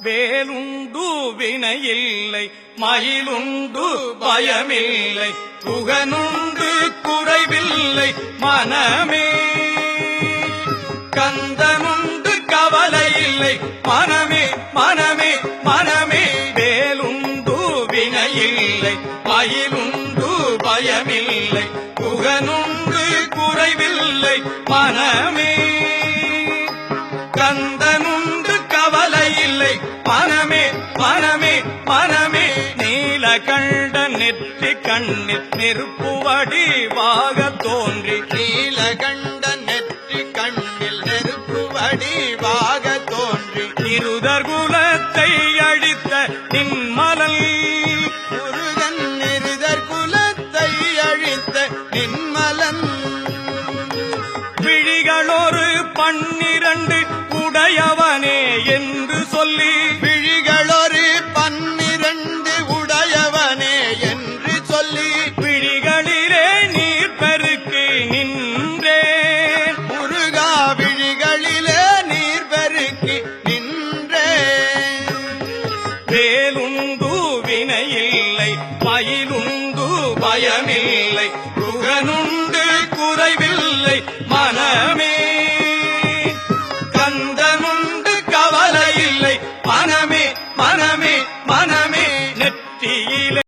வேலுண்டு வினையில்லை மயிலுண்டு பயமில்லை புகனுண்டு குறைவில்லை மனமே கந்தனுண்டு கவலை இல்லை மனமே மனமே மனமே வேலுண்டு வினையில்லை மயிலுண்டு பயமில்லை புகனுண்டு குறைவில்லை மனமே கந்தனுண்டு கவலை இல்லை மனமே மனமே மனமே நீலகண்ட நெற்றி கண்ணில் நெருப்பு வடிவாக தோன்றி நீலகண்ட நெற்றி கண்ணில் நெருப்பு வடிவாக தோன்றி இருதர் குலத்தை அழித்த நின்மலன் முருகன் இருதர் குலத்தை அழித்த நின்மலன் விழிகளொரு 12 உடையவனே என்று சொல்லி விழிகளொரு 12 உடையவனே என்று சொல்லி விழிகளிலே நீர் பெருக்கு நின்றே முருகா விழிகளிலே நீர் பெருக்கி நின்றே வேலுண்டு வினையில்லை மயிலுண்டு பயமில்லை புகனுண்டு குறைவில்லை மனமே